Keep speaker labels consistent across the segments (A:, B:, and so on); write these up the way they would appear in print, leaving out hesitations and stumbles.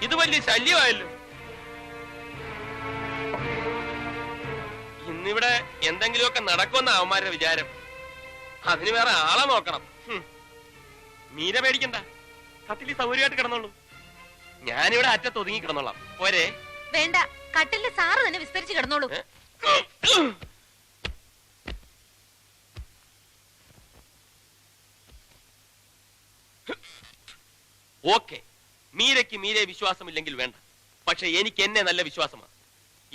A: ഇത് വലിയ ശല്യമായല്ലോ. ഇന്നിവിടെ എന്തെങ്കിലുമൊക്കെ നടക്കുമെന്ന അവന്മാരുടെ വിചാരം. അതിന് വേറെ ആളെ നോക്കണം. മീര പേടിക്കണ്ട, കട്ടിൽ സൗകര്യമായിട്ട് കിടന്നോളൂ. ഞാനിവിടെ അറ്റത്ത് ഒതുങ്ങി കിടന്നോളാം. പോരെ?
B: വേണ്ട, കട്ടിലിൽ സാറ് തന്നെ വിസ്തരിച്ച് കിടന്നോളൂ.
A: ഓക്കെ, മീരയ്ക്ക് മീരയെ വിശ്വാസമില്ലെങ്കിൽ വേണ്ട. പക്ഷെ എനിക്ക് എന്നെ നല്ല വിശ്വാസമാണ്.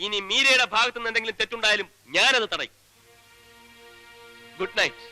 A: ഇനി മീരയുടെ ഭാഗത്തു നിന്ന് എന്തെങ്കിലും തെറ്റുണ്ടായാലും ഞാനത് തടയും. Good night.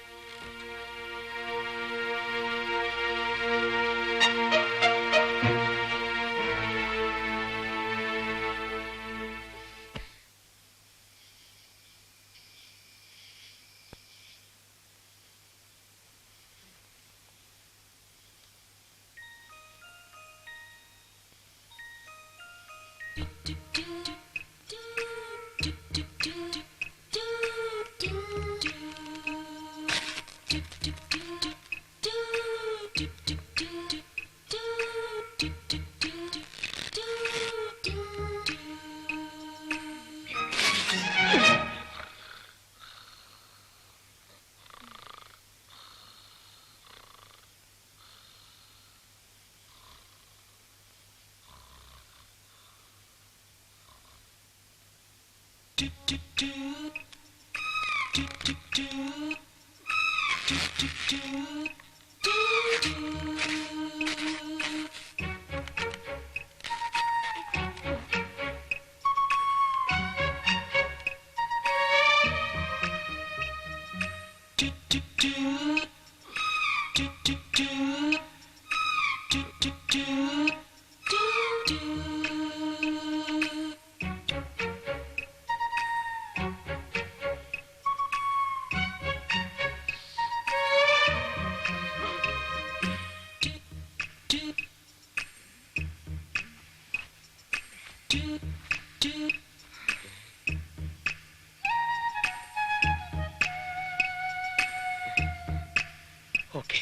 A: ഓക്കെ.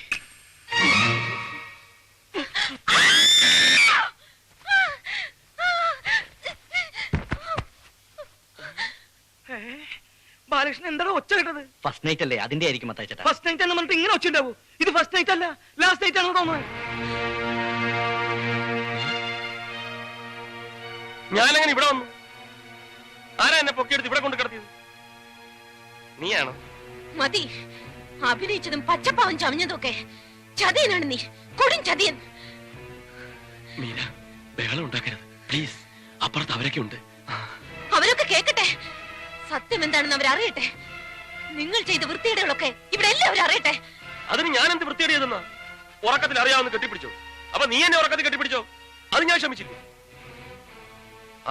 C: ബാലകൃഷ്ണൻ എന്താണ് ഒച്ച കേട്ടത്?
D: ഫസ്റ്റ് നൈറ്റ് അല്ലേ, അതിന്റെ ആയിരിക്കും മത്തായിച്ചേട്ടാ.
C: ഫസ്റ്റ് നൈറ്റ് എന്ന് പറഞ്ഞിട്ട് ഇങ്ങനെ ഒച്ച ഉണ്ടാവൂ? ഇത് ഫസ്റ്റ് നൈറ്റ് അല്ല, ലാസ്റ്റ് നൈറ്റ് ആണെന്ന് തോന്നുന്നത്.
A: ഞാനങ്ങനെ ഇവിടെ വന്നു? ആരാ എന്നെ പൊക്കിയെടുത്ത് ഇവിടെ കൊണ്ട് കിടത്തിയത്? നീയാണോ?
B: മതി, അഭിനയിച്ചതും പച്ചപ്പാവൻ ചമഞ്ഞതൊക്കെ. ചതിയനാണ് നീ, കൊടും ചതിയൻ.
A: മീര, ബഹളം ഉണ്ടാക്കരുത് പ്ലീസ്. അപ്പുറത്ത് അവരൊക്കെ ഉണ്ട്.
B: അവരൊക്കെ കേക്കട്ടെ. സത്യം എന്താണെന്ന് അവരറിയട്ടെ. നിങ്ങൾ ചെയ്ത വൃത്തിയുടെകളൊക്കെ ഇവിടെ എല്ലാവരും അറിയട്ടെ.
A: അതിന് ഞാൻ എന്ത് വൃത്തിയേട് ചെയ്തെന്നാ? ഉറക്കത്തിൽ അറിയാവുന്ന കെട്ടിപ്പിടിച്ചോ? അപ്പൊ നീ എന്നെ ഉറക്കത്തിൽ കെട്ടിപ്പിടിച്ചോ? അത് ഞാൻ ക്ഷമിച്ചില്ലേ?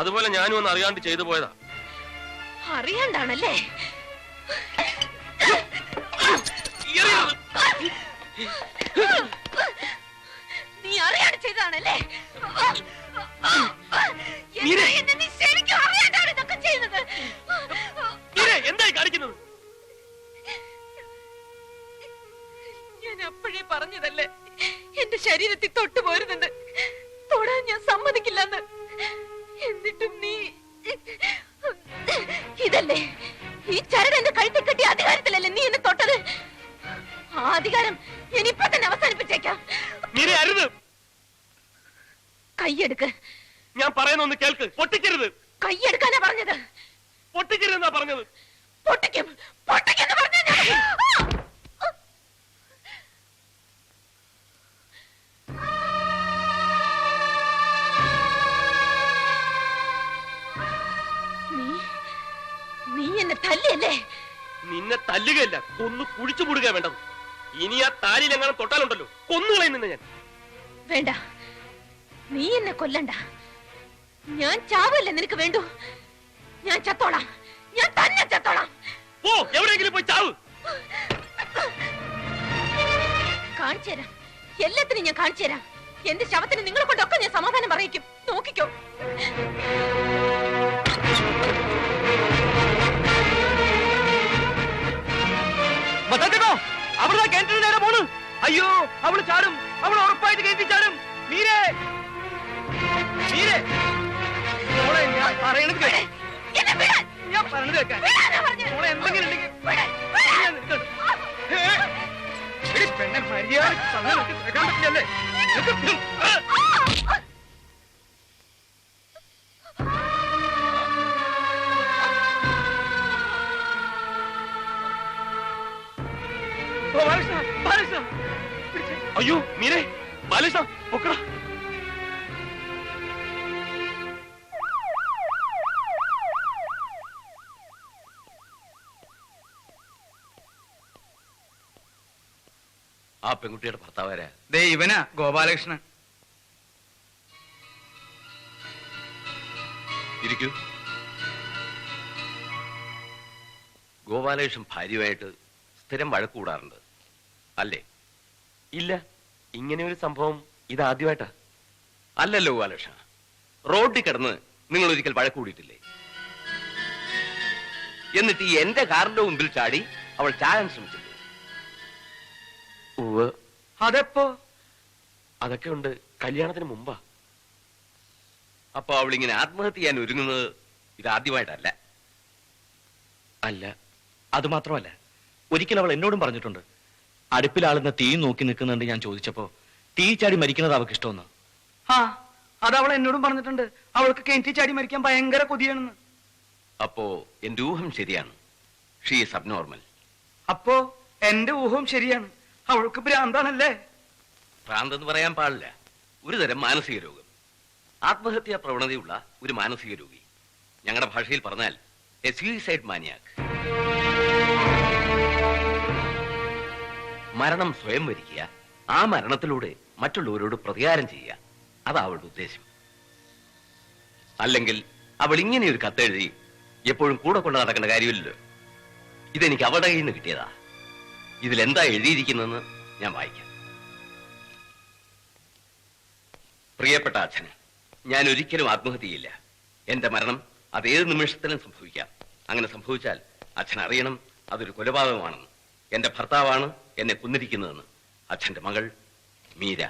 A: അതുപോലെ ഞാനും ഒന്ന് അറിയാണ്ട് ചെയ്തു പോയതാ.
B: അറിയാണ്ടാണല്ലേ? നീ അറിയാണ്ട് ചെയ്തതാണല്ലേ? നീ ശരിക്കും അറിയാണ്ടാണ് ഇതൊക്കെ ചെയ്യുന്നത്.
A: എന്തായി കാണിക്കുന്നത്?
B: ഞാൻ അപ്പോഴേ പറഞ്ഞതല്ലേ എന്റെ ശരീരത്തിൽ തൊട്ടു പോരുന്നുണ്ട്, തൊടാൻ ഞാൻ സമ്മതിക്കില്ലെന്ന്. എന്നിട്ടും നീ ഇതല്ലേ, ഈ ചരട് എന്റെ കഴുത്തിൽ കെട്ടിയ അധികാരത്തിലല്ലേ നീ എന്നെ തൊട്ടത്? ആ അധികാരം ഞാനിപ്പോ തന്നെ അവസാനിപ്പിച്ചേക്കാം. കൈയെടുക്ക്.
A: ഞാൻ പറയുന്ന ഒന്ന് കേൾക്ക്. പൊട്ടിക്കരുത്.
B: കൈയെടുക്കാനാ പറഞ്ഞത്.
A: പൊട്ടിക്കരുതെന്നാ പറഞ്ഞത്.
B: പൊട്ടിക്കും, പൊട്ടിക്കെന്ന് പറഞ്ഞ നീ എന്നെ തല്ലിയല്ലേ?
A: നിന്നെ തല്ലുകയല്ല, കൊന്നു കുഴിച്ചു മൂടുക വേണ്ടത്. ഇനി ആ താലിയിൽ എങ്ങനെ തൊട്ടാലുണ്ടല്ലോ കൊന്നുകളയും നിന്നെ ഞാൻ.
B: വേണ്ട, നീ എന്നെ കൊല്ലണ്ട. ഞാൻ ചാവല്ലേ നിനക്ക് വേണ്ടു? ഞാൻ ചത്തോളാം, ഞാൻ തന്നെ ചത്തോളാം.
A: പോ, എവിടെയെങ്കിലും പോയി ചാവ്.
B: കാണിച്ചു തരാം, എല്ലാത്തിനും ഞാൻ കാണിച്ചു തരാം. എന്റെ ശവത്തിന് നിങ്ങളെ കൊണ്ടൊക്കെ ഞാൻ സമാധാനം പറയിക്കും. നോക്കിക്കോ.
C: അവിടെ കിണറ്റിന് നേരെ പോണ്. അയ്യോ, അവള് ചാടും, അവൾ ഉറപ്പായിട്ട് കിണറ്റി ചാടും. മീരേ, പറയണത് കേക്ക്.
B: എന്നെ വിടാൻ.
C: ഞാൻ പറഞ്ഞത് കേൾക്കാൻ.
B: വിടാനാ പറഞ്ഞത്.
C: മോളെ എന്തെങ്കിലും ഉണ്ടെങ്കിൽ
B: വിടാൻ, വിടാൻ.
C: ഞാൻ നിൽക്കണം. എടി പെണ്ണെ, മര്യാദയ്ക്ക് പറഞ്ഞാൽ നിനക്ക് കേൾക്കാൻ പറ്റില്ലല്ലേ? നിനക്ക് ഓ, ബാലകൃഷ്ണ, ബാലകൃഷ്ണ. പിടിച്ചേ.
A: അയ്യോ മീരെ, ബാലകൃഷ്ണ പൊക്കടാ. ആ പെൺകുട്ടിയുടെ ഭർത്താവാരാ?
C: ദേ ഇവനാ ഗോപാലകൃഷ്ണൻ.
A: ഇരിക്കൂ. ഗോപാലകൃഷ്ണൻ ഭാര്യയുമായിട്ട് സ്ഥിരം വഴക്ക് കൂടാറുണ്ട് അല്ലേ? ഇല്ല, ഇങ്ങനെ ഒരു സംഭവം ഇതാദ്യമായിട്ടാ. അല്ലല്ലോ ഗോപാലകൃഷ്ണ, റോഡിൽ കിടന്ന് നിങ്ങൾ ഒരിക്കൽ വഴക്ക് കൂടിയിട്ടില്ലേ? എന്നിട്ട് ഈ എന്റെ കാറിന്റെ മുമ്പിൽ ചാടി അവൾ ചാകാൻ ശ്രമിച്ചില്ലേ? ഉവ്വ്.
C: അതെപ്പോ?
A: അതൊക്കെ ഉണ്ട്, കല്യാണത്തിന് മുമ്പാ. അപ്പൊ അവൾ ഇങ്ങനെ ആത്മഹത്യ ചെയ്യാൻ ഒരുങ്ങുന്നത് ഇതാദ്യമായിട്ടല്ല.
D: അല്ല, അത് മാത്രമല്ല, ഒരിക്കൽ അവൾ എന്നോടും പറഞ്ഞിട്ടുണ്ട്, അടുപ്പിലാളുന്ന തീ നോക്കി നിൽക്കുന്നുണ്ട്. ഞാൻ ചോദിച്ചപ്പോ തീ ചാടി മരിക്കുന്നത് അവൾക്ക് ഇഷ്ടമെന്ന്.
C: ആ, അത് അവൾ എന്നോടും പറഞ്ഞിട്ടുണ്ട്. അവൾക്ക് കിണറ്റിൽ ചാടി മരിക്കാൻ ഭയങ്കര കൊതിയാണെന്ന്.
A: അപ്പോ എന്റെ ഊഹം ശരിയാണ്, ഷീ ഈസ് അബ്നോർമൽ.
C: അപ്പോ എന്റെ ഊഹവും ശരിയാണ്, അവൾക്ക് ഭ്രാന്താണല്ലേ?
A: ഭ്രാന്തെന്ന് പറയാൻ പാടില്ല, ഒരു തരം മാനസിക രോഗം, ആത്മഹത്യാ പ്രവണതയുള്ള ഒരു മാനസിക രോഗി. ഞങ്ങളുടെ ഭാഷയിൽ പറഞ്ഞാൽ എ സൂയിസൈഡ് മാനിയാക്ക്. മരണം സ്വയം വരിക്കുക, ആ മരണത്തിലൂടെ മറ്റുള്ളവരോട് പ്രതികാരം ചെയ്യുക, അതാ അവളുടെ ഉദ്ദേശം. അല്ലെങ്കിൽ അവൾ ഇങ്ങനെ ഒരു കത്തെഴുതി എപ്പോഴും കൂടെ കൊണ്ട് നടക്കേണ്ട കാര്യമില്ലല്ലോ. ഇതെനിക്ക് അവളുടെ കയ്യിൽ നിന്ന് കിട്ടിയതാ. ഇതിലെന്താ എഴുതിയിരിക്കുന്നതെന്ന് ഞാൻ വായിക്കാം. പ്രിയപ്പെട്ട അച്ഛന്, ഞാൻ ഒരിക്കലും ആത്മഹത്യ ചെയ്യില്ല. എന്റെ മരണം അതേത് നിമിഷത്തിലും സംഭവിക്കാം. അങ്ങനെ സംഭവിച്ചാൽ അച്ഛൻ അറിയണം അതൊരു കൊലപാതകമാണെന്ന്. എന്റെ ഭർത്താവാണ് എന്നെ കൊന്നിരിക്കുന്നതെന്ന്. അച്ഛന്റെ മകൾ മീര.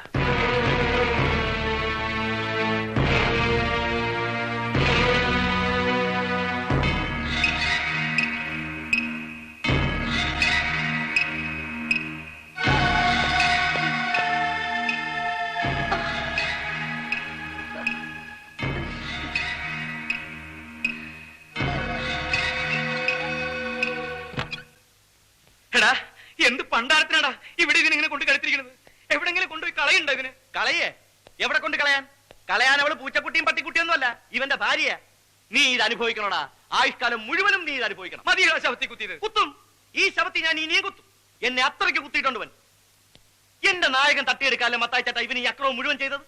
C: എടാ, എന്ത് പണ്ടാരത്തിനാടാ ഇവിടെ ഇതിനെ കൊണ്ട് കളിത്തിരിക്കുന്നത്? എവിടെങ്കിലും കൊണ്ടുപോയി കളയുണ്ടോ ഇതിന്?
E: കളയേ? എവിടെ കൊണ്ട് കളയാൻ? കളയാൻ അവള് പൂച്ചക്കുട്ടിയും പട്ടിക്കുട്ടിയൊന്നും അല്ല, ഇവന്റെ ഭാര്യ. നീ ഇത് അനുഭവിക്കണോടാ, ആയുഷ്കാലം മുഴുവനും നീ ഇത് അനുഭവിക്കണം.
C: മതിയോ ശവത്തി കുത്തിയത്?
E: കുത്തും, ഈ ശവത്തി ഞാൻ ഇനിയും കുത്തും. എന്നെ അത്രയ്ക്ക് കുത്തിയിട്ടുണ്ടവൻ. എന്റെ നായകൻ തട്ടിയെടുക്കാനും മത്തായിച്ചേട്ടാ ഇവന് ഈ അക്രമം മുഴുവൻ ചെയ്തത്.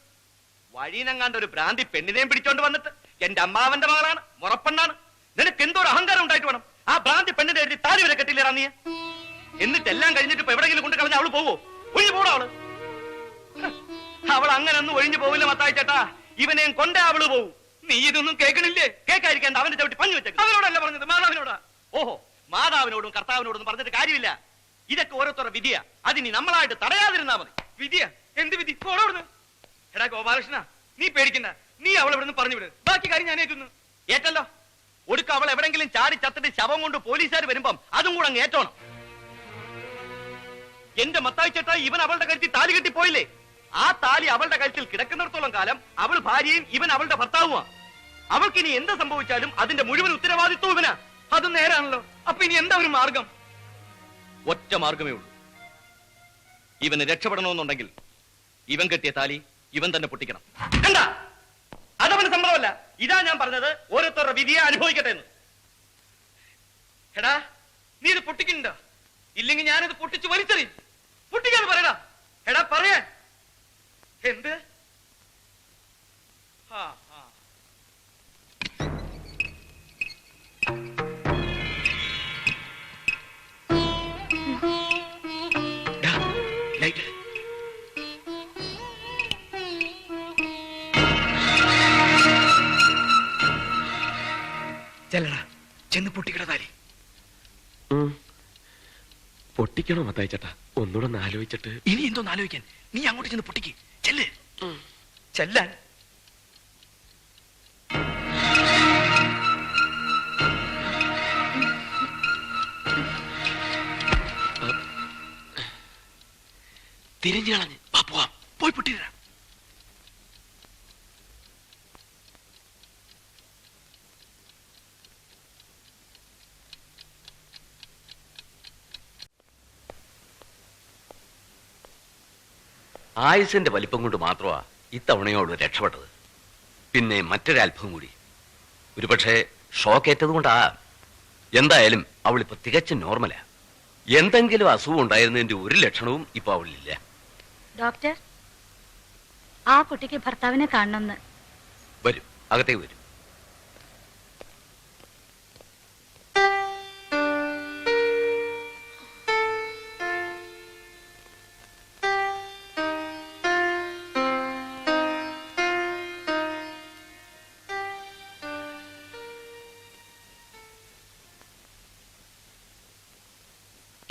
E: വഴിയിനെങ്ങാണ്ട് ഒരു ഭ്രാന്തി പെണ്ണിനെയും പിടിച്ചോണ്ട് വന്നിട്ട് എന്റെ അമ്മാവന്റെ മകളാണ്, മുറപ്പെണ്ണാണ്, നിനക്ക് എന്തോ ഒരു അഹങ്കാരം ഉണ്ടായിട്ട് വേണം ആ ഭ്രാന്തി പെണ്ണിന്റെ എഴുതി താലി വരെ കെട്ടില്ലേറാ നീ. എന്നിട്ടെല്ലാം കഴിഞ്ഞിട്ട് ഇപ്പൊ എവിടെയെങ്കിലും കൊണ്ട് കളഞ്ഞ അവള് പോവോ? ഒഴിഞ്ഞു പോടാ അവള്. അവൾ അങ്ങനെ ഒന്നും ഒഴിഞ്ഞു പോവില്ല മത്തായിച്ചേട്ടാ, ഇവനെയും കൊണ്ടേ അവള് പോവും.
C: നീ ഇതൊന്നും കേൾക്കണില്ലേ?
E: കേൾക്കാതിരിക്കാൻ അവന്റെ ചവിട്ടി പഞ്ഞു വെച്ചേക്കും.
C: അവനോടല്ല പറഞ്ഞത്, മാതാവിനോടാ.
E: ഓഹോ, മാതാവിനോടും കർത്താവിനോടും പറഞ്ഞിട്ട് കാര്യമില്ല. ഇതൊക്കെ ഓരോരുത്തരുടെ വിധിയാ, അതിനി നമ്മളായിട്ട് തടയാതിരുന്നാ മതി.
C: വിധിയാ? എന്ത് വിധി? പോടവിടുന്ന്. എടാ ഗോപാലകൃഷ്ണ, നീ പേടിക്കണ്ട, നീ അവളെ ഇവിടുന്ന് പറഞ്ഞു വിട്. ബാക്കി കാര്യം ഞാൻ ഏറ്റുന്നു.
E: ഏറ്റല്ലോ, ഒടുക്ക അവൾ എവിടെങ്കിലും ചാടി ചത്തിട്ട് ശവം കൊണ്ട് പോലീസുകാർ വരുമ്പം അതും കൂടെ അങ്ങ് ഏറ്റോണം. എന്റെ മത്തായിച്ചേട്ടാ, ഇവൻ അവളുടെ കഴുത്തിൽ താലി കെട്ടി പോയില്ലേ? ആ താലി അവളുടെ കഴുത്തിൽ കിടക്കുന്നിടത്തോളം കാലം അവൾ ഭാര്യയും ഇവൻ അവളുടെ ഭർത്താവുമാ. അവൾക്കിനി എന്ത് സംഭവിച്ചാലും അതിന്റെ മുഴുവൻ ഉത്തരവാദിത്വം ഇവനാ.
C: അത് നേരാണല്ലോ. അപ്പൊ ഇനി എന്താ ഒരു മാർഗം?
E: ഒറ്റ മാർഗമേ ഉള്ളൂ. ഇവന് രക്ഷപ്പെടണമെന്നുണ്ടെങ്കിൽ ഇവൻ കെട്ടിയ താലി ഇവൻ തന്നെ പൊട്ടിക്കണം. കണ്ട, അതവന് സമ്മതമല്ല. ഇതാ ഞാൻ പറഞ്ഞത്, ഓരോരുത്തരുടെ വിധിയെ അനുഭവിക്കട്ടെ എന്ന്.
C: എടാ, നീ ഇത് പൊട്ടിക്കണ്ട. ഇല്ലെങ്കിൽ ഞാനിത് പൊട്ടിച്ച് വലിച്ചെറിയും. പൊട്ടിക്കാന്ന് പറയടാ. എടാ പറയാൻ. എന്ത്? ആ ആ
A: ലൈറ്റ്.
C: ചെല്ലടാ, ചെന്ന് പൊട്ടിക്കട താലി.
A: പൊട്ടിക്കണോ മത്തായിച്ചേട്ടാ? ഒന്നുകൂടെ ഒന്ന് ആലോചിച്ചിട്ട്.
C: ഇനി എന്തോന്ന് ആലോചിക്കാൻ? നീ അങ്ങോട്ട് ചെന്ന് പൊട്ടിക്ക്. ചെല്ല്. ചെല്ലാൻ.
A: തിരിഞ്ഞു കളഞ്ഞ് വാ പോവാം. പോയി പൊട്ടിരാ. ആയുസിന്റെ വലിപ്പം കൊണ്ട് മാത്രമാ ഇത്തവണയോട് രക്ഷപ്പെട്ടത്. പിന്നെ മറ്റൊരത്ഭുതം കൂടി. ഒരുപക്ഷെ ഷോക്കേറ്റത് കൊണ്ടാ. എന്തായാലും അവളിപ്പോ തികച്ചും നോർമലാ. എന്തെങ്കിലും അസുഖം ഉണ്ടായിരുന്നതിന്റെ ഒരു ലക്ഷണവും ഇപ്പൊ അവളിലില്ല.
F: ഡോക്ടർ, ആ കുട്ടിക്ക് ഭർത്താവിനെ കാണണമെന്ന്.
A: വരും, അകത്തേക്ക് വരും.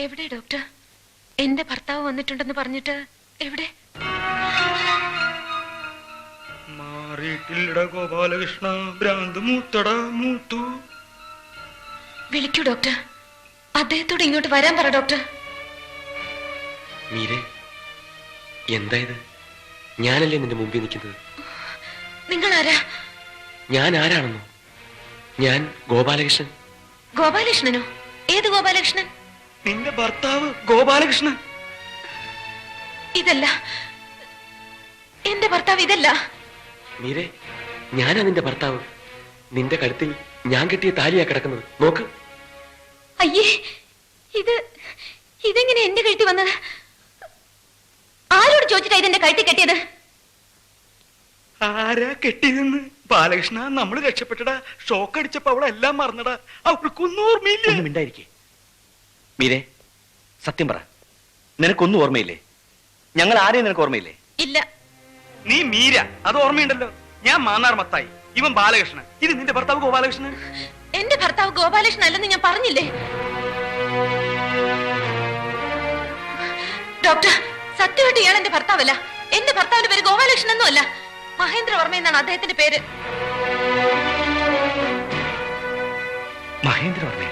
B: എവിടെ ഡോക്ടർ? എന്റെ ഭർത്താവ് വന്നിട്ടുണ്ടെന്ന് പറഞ്ഞിട്ട് എവിടെ?
C: മാറിയിട്ടില്ലട ഗോപാലകൃഷ്ണ, ഭ്രാന്ത് മൂത്തട മൂത്തു.
B: വിളിക്കൂ ഡോക്ടർ. അദ്ദേഹത്തോട് ഇങ്ങോട്ട് വരാൻ പറ ഡോക്ടർ.
A: മീരെ, എന്തായത്? ഞാനല്ലേ നിന്റെ മുമ്പിൽ നിൽക്കുന്നത്?
B: നിങ്ങൾ ആരാ?
A: ഞാൻ ആരാണെന്നോ? ഞാൻ ഗോപാലകൃഷ്ണൻ.
B: ഗോപാലകൃഷ്ണനോ? ഏത് ഗോപാലകൃഷ്ണൻ?
C: നിന്റെ ഭർത്താവ് ഗോപാലകൃഷ്ണൻ.
B: ഇതല്ല എന്റെ ഭർത്താവ്, ഇതല്ല.
A: മീരെ, ഞാനാ നിന്റെ ഭർത്താവ്. നിന്റെ കഴുത്തിൽ ഞാൻ കെട്ടിയ താലിയാ കിടക്കുന്നത്. നോക്ക്.
B: അയ്യേ, ഇതെങ്ങനെ എന്റെ കഴുത്തി വന്നത്? ആരോട് ചോദിച്ചിട്ടാ ഇതെന്റെ കഴുത്തി കെട്ടിയത്?
C: ആരാ കെട്ടിയതെന്ന്? ബാലകൃഷ്ണ, നമ്മൾ രക്ഷപ്പെട്ടടാ. ഷോക്ക് അടിച്ചപ്പോ അവളെല്ലാം മറന്നടാ. അവൾക്കൊന്നും ഓർമ്മയില്ല.
D: ഒന്നും മിണ്ടായിരിക്കേ. മീരെ, സത്യം പറ, നിനക്കൊന്നും ഓർമ്മയില്ലേ? ഞങ്ങൾ ആരെയും നിനക്ക് ഓർമ്മയില്ലേ?
B: ഇല്ല.
C: നീ മീര, അത് ഓർമ്മയുണ്ടല്ലോ. ഞാൻ മാന്നാർ മത്തായി, ഇവൻ ബാലകൃഷ്ണൻ. ഇത് നിന്റെ ഭർത്താവ് ഗോപാലകൃഷ്ണൻ.
B: എന്റെ ഭർത്താവ് ഗോപാലകൃഷ്ണൻ അല്ലെന്ന് ഞാൻ പറഞ്ഞില്ലേ ഡോക്ടർ? സത്യമായിട്ട് ഇയാൾ എന്റെ ഭർത്താവല്ല. എന്റെ ഭർത്താവിന്റെ പേര് ഗോപാലകൃഷ്ണൻ ഒന്നും അല്ല, മഹേന്ദ്രവർമ്മ എന്നാണ് അദ്ദേഹത്തിന്റെ പേര്.
D: മഹേന്ദ്രവർമ്മ?